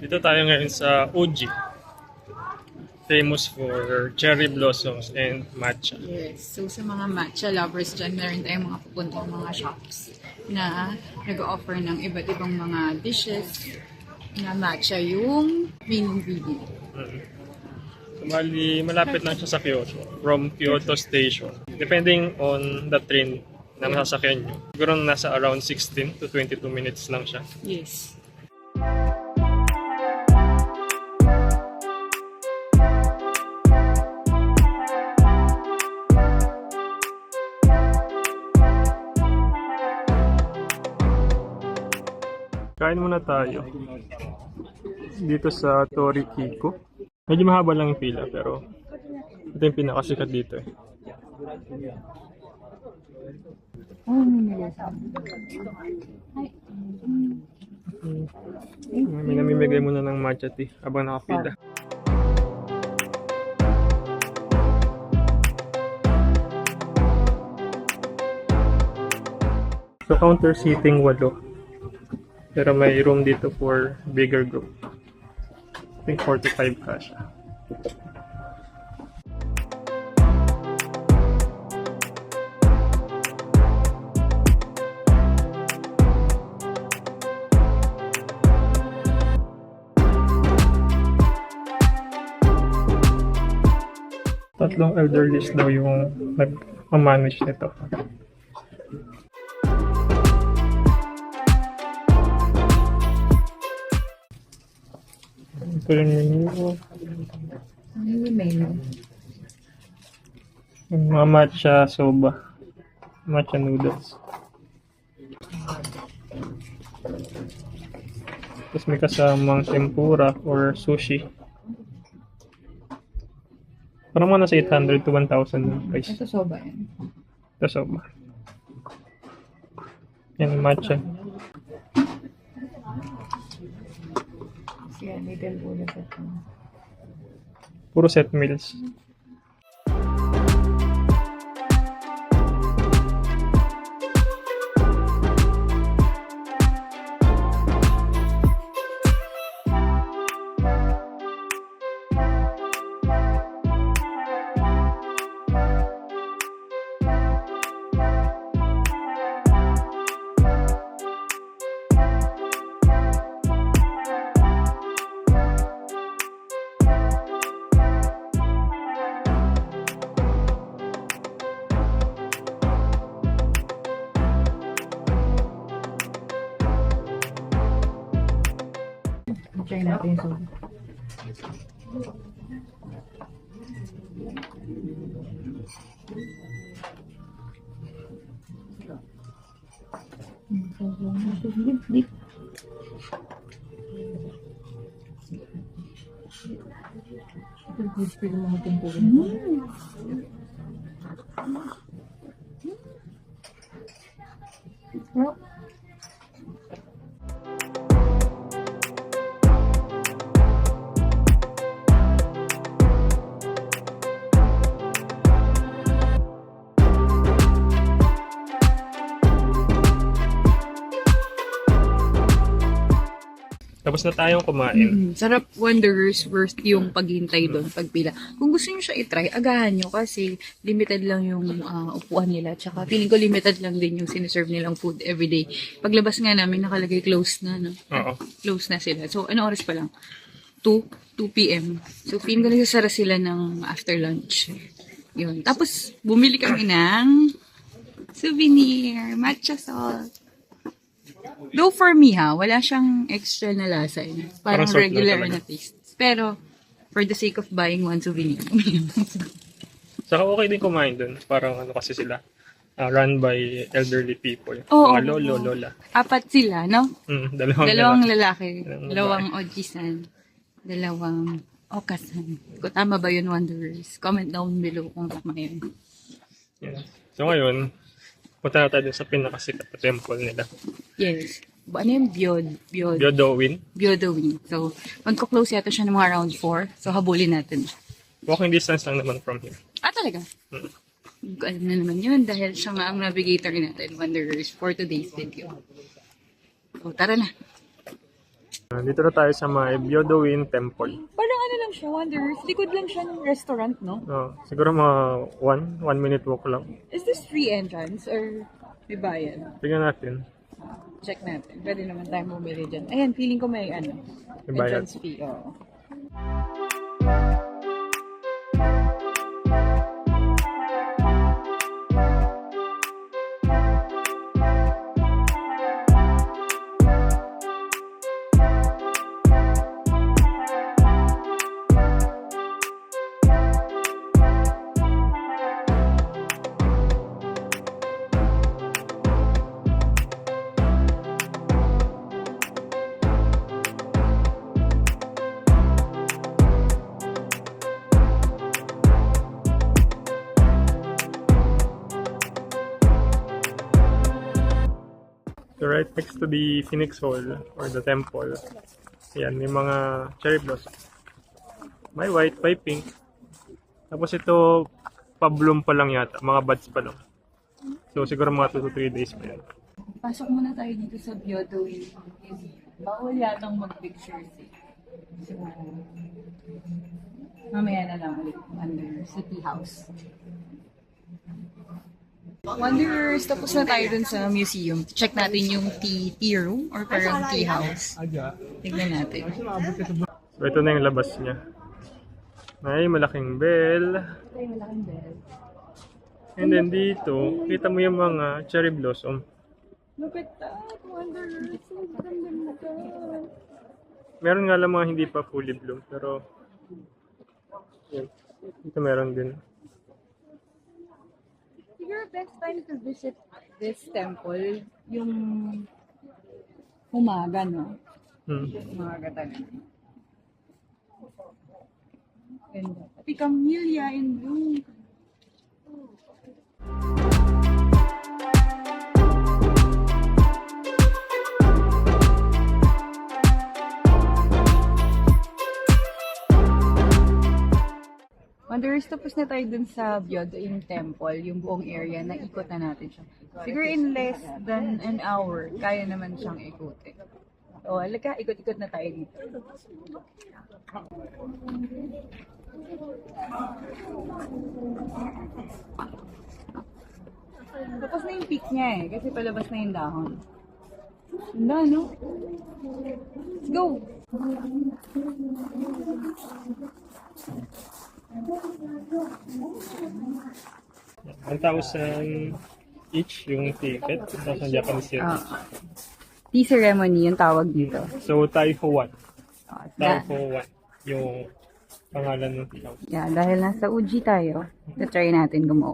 Dito tayo ngayon sa Uji. Famous for cherry blossoms and matcha. Yes. So, sa mga matcha lovers dyan, meron tayong mga pupuntang mga shops na nag-offer ng iba't ibang mga dishes na matcha yung main ingredient. Bali, malapit lang siya sa Kyoto. From Kyoto Station. Depending on the train na masasakyan nyo. Siguro nasa around 16 to 22 minutes lang siya. Yes. Kain muna tayo. Dito sa Torikiko. Medyo mahaba lang yung pila pero ito yung pinakasikat dito eh. May namimigay muna ng matcha tea habang nakapila. So counter seating 8. Pero may room dito for bigger group. I think 45 kasha. Tatlong elderlies daw yung nag-manage nito. Ito yung menu. Ano yung menu? Yung mga matcha soba. Matcha noodles. Tapos may kasamang tempura or sushi. Parang mga nasa 800 to 1,000 yung price. Ito soba yan. Ito soba. Yan yung matcha. Siya, little ulo sa ito. Puro set meals. Try natin yung soba. Tapos na tayong kumain. Sarap, wonders worth yung paghintay doon, pagpila. Kung gusto nyo siya itry, agahan nyo kasi limited lang yung upuan nila. Tsaka feeling ko limited lang din yung siniserve nilang food everyday. Paglabas nga namin, nakalagay close na, no? Oo. Close na sila. So, ano oras pa lang? 2 p.m. So, feeling ko nagsasara sila ng after lunch. Yun. Tapos, bumili kami ng souvenir, matcha salt. Though for me wala siyang extra na lasa. Parang Parang salt lang regular talaga. na taste. Pero, for the sake of buying one souvenir. Saka okay din kumain dun. Parang ano kasi sila. Run by elderly people. Oo. Mga lolo, lola. 4 sila, no? Dalawang lalaki. Dalawang Dalawang ojisan. Dalawang okasan. Kung tama ba yun, Wanderers? Comment down below kung tama yun. Yeah. So ngayon, punta na tayo dun sa pinakasikat na temple nila. Yes. Ano yung Byodowin. Byodowin. So, magko-close yata siya ng mga around 4. So, habulin natin. Walking distance lang naman from here. Talaga? Hindi ko alam na naman yun dahil siya nga ang navigator natin, Wanderers, for today's video. So, tara na. Dito na tayo sa may Byodoin Temple. Parang ano lang siya, Wanderers. Likod lang siya ng restaurant, no? Siguro mga 1 minute walk lang. Is this free entrance or may bayad? Tingnan natin. Check natin. Pwede naman tayo bumili dyan. Ayan, feeling ko may May bayad. entrance fee. Oo. So right next to the Phoenix Hall or the temple, yan, may mga cherry blossom. May white, may pink. Tapos ito, pa-bloom pa lang yata, mga buds pa lang. So siguro mga 2 to 3 days pa yan. Pasok muna tayo dito sa Byodoin. Bawal yatang mag-pictures eh. So, mamaya na lang ulit under City House. Wanderers, tapos na tayo dun sa museum. Check natin yung tea room or parang tea house. Tignan natin. So ito na yung labas niya. May malaking bell. Ay, malaking bell. And then dito, kita mo yung mga cherry blossom. Look at that, Wanderers. Ang ganda nito. Meron nga lang mga hindi pa fully bloom, pero yun. Dito meron din. Siguro best time to visit this temple, yung umaga, no? Umaga talaga. Ganda. Pati camellia in bloom. Wanderers, tapos na tayo dun sa Byodoin Temple, yung buong area, na ikot na natin siya. Siguro in less than an hour, kaya naman siyang ikutin. So, alaga, ikot-ikot na tayo dito. Tapos na yung peak niya eh, kasi palabas na yung dahon. Ganda, no? Let's go! $1,000 each yung ticket. 1,000 Japanese yen. Tea ceremony yung tawag dito. So, Taiho 1. Ah, Taiho 1 yung pangalan ng tea house. yeah, dahil nasa Uji tayo, try natin gumawa.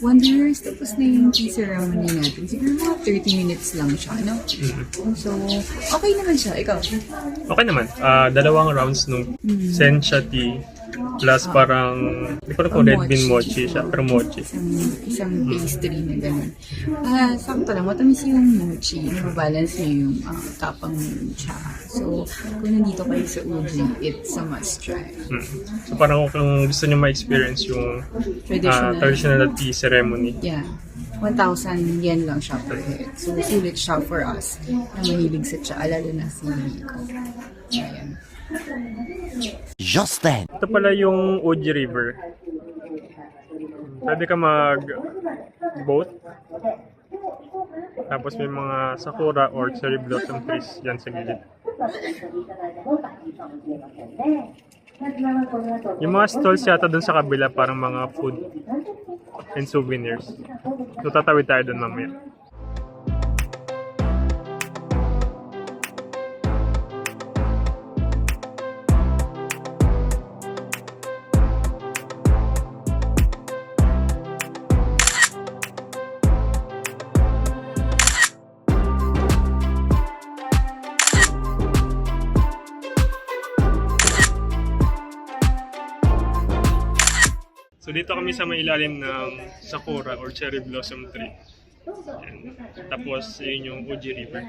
Wanderers, tapos na yung tea ceremony natin. Siguro mga 30 minutes lang siya, no? So, okay naman siya. Ikaw? Okay naman. Dalawang rounds nung sencha tea plus parang, hindi ko alam kung red bean mochi siya, pero mochi. Isang pastry na gano'n. Sakto lang, matamis yung mochi. Nababalance niya yung tapang cha. So, kung nandito kayo sa Uji, it's a must try. So parang kung gusto niyo ma-experience yung traditional tea ceremony. Yeah. 1,000 yen lang siya per head. So, sulit siya for us na mahilig sa cha, lalo na si Rico. Ayan. Just then. Ito pala yung Uji River. Pwede ka mag-boat. Tapos may mga sakura or cherry blossom trees dyan sa gilid. Yung mga stalls yata dun sa kabila parang mga food and souvenirs. So tatawid tayo dun mamaya. So dito kami sa may ilalim ng sakura or cherry blossom tree. Ayan. Tapos yun yung Uji River.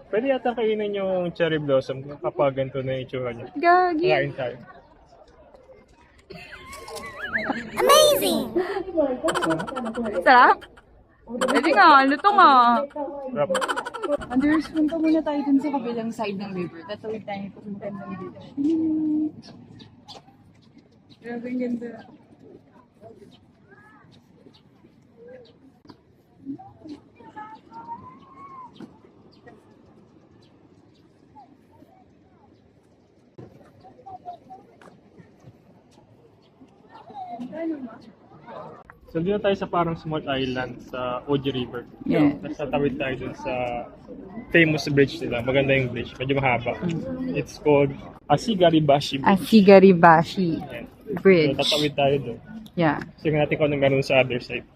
Pwede yata kainin yung cherry blossom kapag ganito na yung itsura niya. Gagi! Kain tayo. Sarap? Pwede nga, luto nga. Sarap. Anders, punta muna tayo dun sa kabilang side ng river. Tatawid tayo pupunta ng beach. Grabe ang ganda. So dito tayo sa parang small island sa Uji River. Yeah. Tapos tatawid tayo dun sa famous bridge nila. Maganda yung bridge. Medyo mahaba. It's called Asigaribashi Bridge. Asigaribashi Ayan. Bridge. So tatawid tayo dun. Yeah. Tingnan natin kung anong meron sa other side.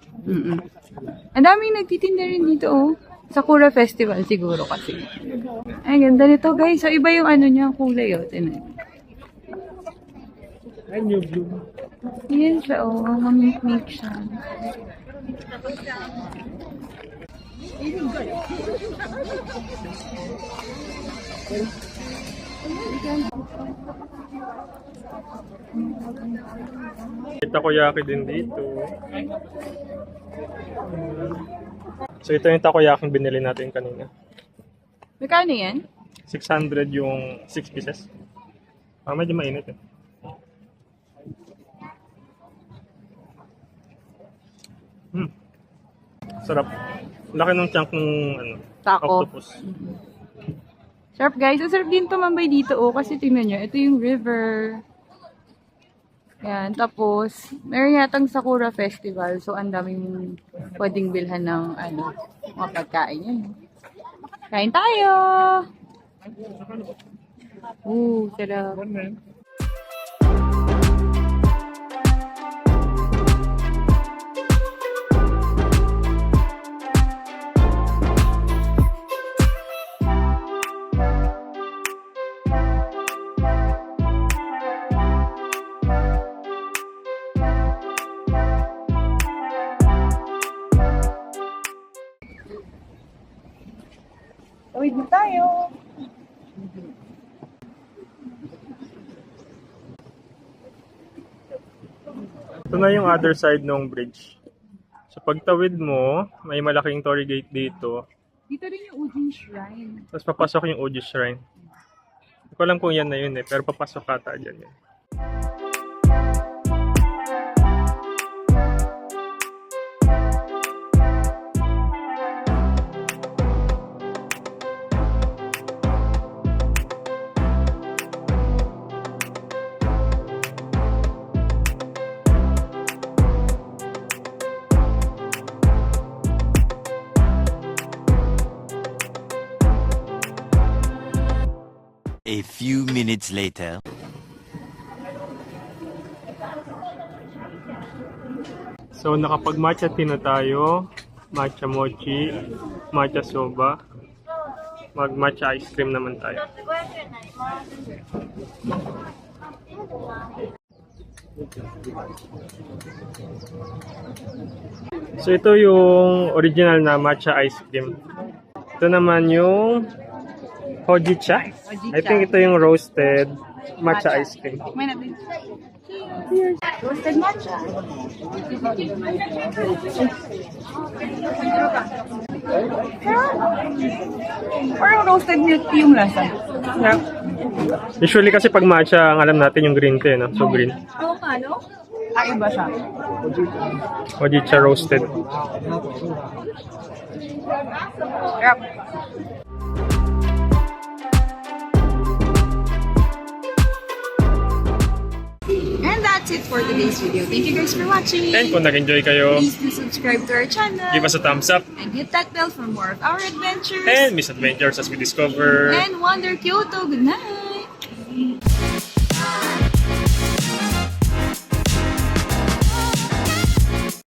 Ang daming nagtitinda rin dito, oh. Sakura Festival siguro kasi. Ay, ganda nito, guys. So, iba yung ano niya, kulay, oh. Tinan. Ay, new blue. Yan siya, oh. Mamik-make siya. Takoyaki din dito. So ito yung takoyaki binili natin kanina. Magkano yan? 600 yung 6 pieces. Medyo mainit eh. Sarap. Laki ng chunk ng Taco. octopus. Sarap, guys. Ang sarap din tumambay dito, oh. Kasi tingnan nyo, ito yung river. Yan. Tapos, meron yatang Sakura Festival. So, ang daming pwedeng bilhan ng, mga pagkain. Yan. Kain tayo! Sarap. Tawid na tayo! Ito na yung other side ng bridge. So pagtawid mo, may malaking torii gate dito. Dito rin yung Ujin Shrine. Tapos papasok yung Uji Shrine. Hindi ko alam kung yan na yun eh, pero papasok ata dyan yun. A few minutes later. So, nakapag-matcha tea na tayo. Matcha mochi, matcha soba. Mag-matcha ice cream naman tayo. So, ito yung original na matcha ice cream. Ito naman yung hojicha. I think ito yung roasted matcha ice cream. May natin. Roasted matcha. Parang roasted milk tea yung lasa. Yeah. Usually kasi pag matcha, ang alam natin yung green tea, no? So green. Oo nga, no? Iba siya. Hojicha roasted. Yep. And that's it for today's video. Thank you guys for watching. And kung nag-enjoy kayo, Please do subscribe to our channel. give us a thumbs up. And hit that bell for more of our adventures. And misadventures as we discover. And Wonder Kyoto. Good night.